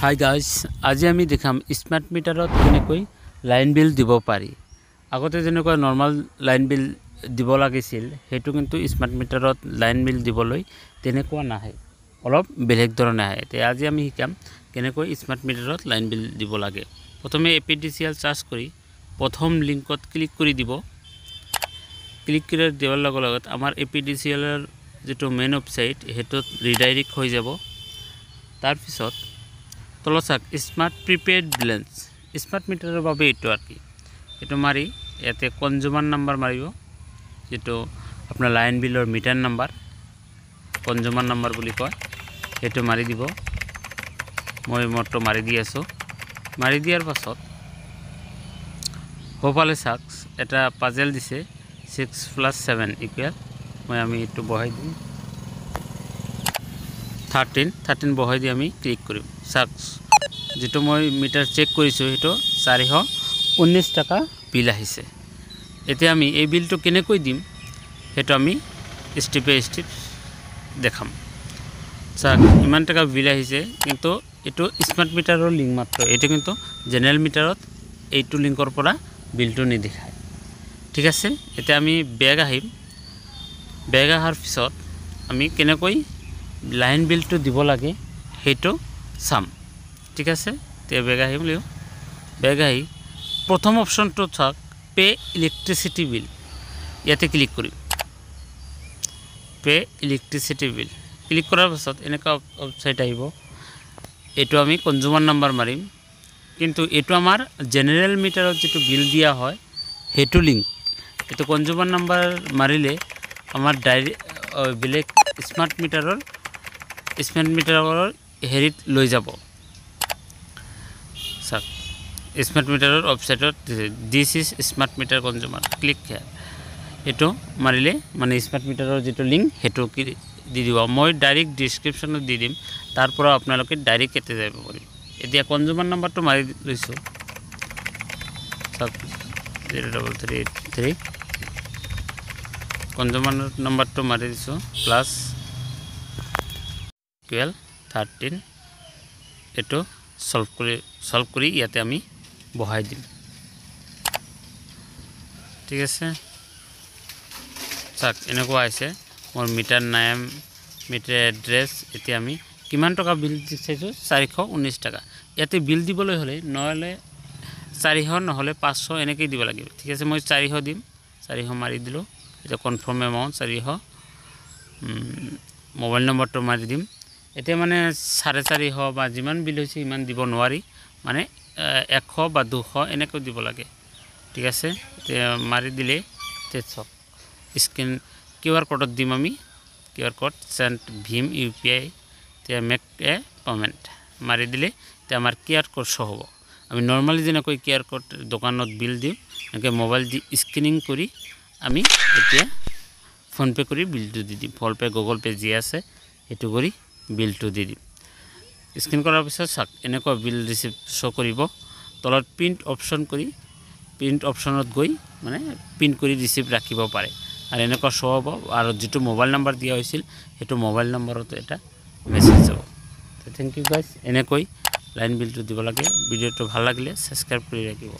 Hi guys, আজি আমি দেখাম স্মাৰ্ট মিটাৰত কেনেকৈ লাইন বিল দিব পাৰি। আগতে যেনেকৈ নৰ্মাল লাইন বিল দিব লাগিছিল সেইটো কিন্তু স্মাৰ্ট মিটাৰত লাইন বিল দিবলৈ তেনেকুৱা নাহে, অলপ বেলেগ ধৰণে আহে। তে আজি আমি শিকাম কেনেকৈ স্মাৰ্ট মিটাৰত লাইন বিল দিব লাগে। প্ৰথমে APDCL চাৰ্জ কৰি প্ৰথম লিংকত ক্লিক কৰি দিব। ক্লিক কৰি দিয়াৰ লগে লগে আমাৰ APDCLৰ যেটো মেইন ৱেবসাইট হেতুত ৰিডাইৰেক্ট হৈ যাব। তাৰ পিছত তলত চাওক স্মাৰ্ট প্ৰিপেইড বেলেন্স, স্মাৰ্ট মিটাৰৰ বাবে এইটো আৰ কি, এইটো মাৰি ইয়াতে কনজিউমাৰ নাম্বাৰ মাৰিব, যেটো আপোনাৰ লাইন বিলৰ মিটাৰ নাম্বাৰ কনজিউমাৰ নাম্বাৰ বুলি কয়, সেইটো মাৰি দিব। মই মৰটো মাৰি দি আছো। মাৰি দিয়াৰ পাছত হোপালে চাওক এটা পাজেল দিছে 6 + 7 = মই আমি এইটো বহাই দিম 13 বহাই দি আমি ক্লিক কৰিম। চাওক যেটো মই মিটাৰ চেক কৰিছো হেটো 419 টাকা বিল আহিছে। এতিয়া আমি এই বিলটো কেনেকৈ দিম হেটো আমি স্টেপ বাই স্টেপ দেখাম। চাওক ইমান টাকা বিল আহিছে, কিন্তু এটো স্মাৰ্ট মিটাৰৰ লিংক মাত্ৰ, এটো কিন্তু জেনাৰেল মিটাৰত এইটো লিংকৰ পৰা বিলটো নিদেখায়। ঠিক আছে, এতিয়া আমি বেগ আহিম। বেগ আহাৰ পিছত আমি কেনেকৈ লাইন বিলটো দিব লাগে হেটো চাম। ঠিক আছে, তে বেগ আহিম লিও। বেগ আহি প্ৰথম অপশনটো চাওক পে ইলেক্ট্ৰিসিটি বিল, ইয়াতে ক্লিক কৰিম। পে ইলেক্ট্ৰিসিটি বিল ক্লিক কৰাৰ পাছত এনেকা ওয়েবসাইট আহিব। এটো আমি কনজিউমাৰ নাম্বাৰ মাৰিম, কিন্তু এটো আমাৰ জেনাৰেল মিটাৰত যেটো বিল দিয়া হয় হেটো লিংক। এটো কনজিউমাৰ নাম্বাৰ মাৰিলে আমাৰ বেলেগ স্মাৰ্ট মিটাৰৰ হেৰিত লৈ যাব। চাওক স্মাৰ্ট মিটাৰৰ ওয়েবসাইটত this is smart meter consumer, click here. এটো মাৰিলে মানে স্মাৰ্ট মিটাৰৰ যেটো লিংক হেটো দি দিব। মই ডাইৰেক্ট ডেসক্ৰিপশনত দি দিম, তাৰ পৰা আপোনালোকে ডাইৰেক্ট এতে যাব পাৰিব। এতিয়া কনজিউমাৰ নাম্বাৰটো মাৰি লৈছো। চাওক 03383 কনজিউমাৰ নাম্বাৰটো মাৰি দিছো প্লাস 13 এটো সলভ কৰি ইয়াতে আমি বহাই দিম। ঠিক আছে, চাওক এনেকুৱা আছে মোৰ মিটাৰ নাম, মিটাৰ এড্ৰেছ। এতিয়া আমি কিমান টকা বিল দিছো 419 টাকা। ইয়াতে বিল দিবলৈ হলে নহলে 400 নহলে 500 এনেকৈ দিব লাগিব। ঠিক আছে, মই 400 দিম, 400 মাৰি দিলো। এটা কনফাৰ্ম এমাউন্ট 400। মোবাইল নম্বৰটো মাৰি দিম। এতিয়া মানে 450 বা যিমান বিল হৈছে ইমান দিব নোৱাৰি, মানে 100 বা 200 এনেকৈ দিব লাগে। ঠিক আছে, এতিয়া মাৰি দিলে তেছক স্ক্যান QR কোডত দিম আমি। QR কোড সেন্ড ভীম UPI, তে মেক এ পেমেন্ট মাৰি দিলে তে আমাৰ QR কোড শো হ'ব। আমি নরমালি যেনেকৈ QR কোড দোকানত বিল দিম এনেকৈ মোবাইল দি স্ক্যানিং কৰি আমি এতিয়া ফোন পে কৰি বিলটো দি দিম। ফোন পে গুগল পে যি আছে হেতু কৰি বিলটো দি দিম। স্ক্যান কৰাৰ পিছত চাওক এনেকুৱা বিল ৰিসিপ্ট শো কৰিব। তলত প্ৰিন্ট অপশন কৰি প্ৰিন্ট অপশনত গৈ মানে প্ৰিন্ট কৰি ৰিসিপ্ট ৰাখিব পাৰে, আৰু এনেকুৱা শো হ'ব। আৰু যেটো মোবাইল নাম্বাৰ দিয়া হৈছিল হেতু মোবাইল নম্বৰত এটা মেসেজ যাব। তো থ্যাংক ইউ গাইস, এনেকৈ লাইন বিলটো দিব লাগে। ভিডিওটো ভাল লাগিলে সাবস্ক্রাইব কৰি ৰাখিব।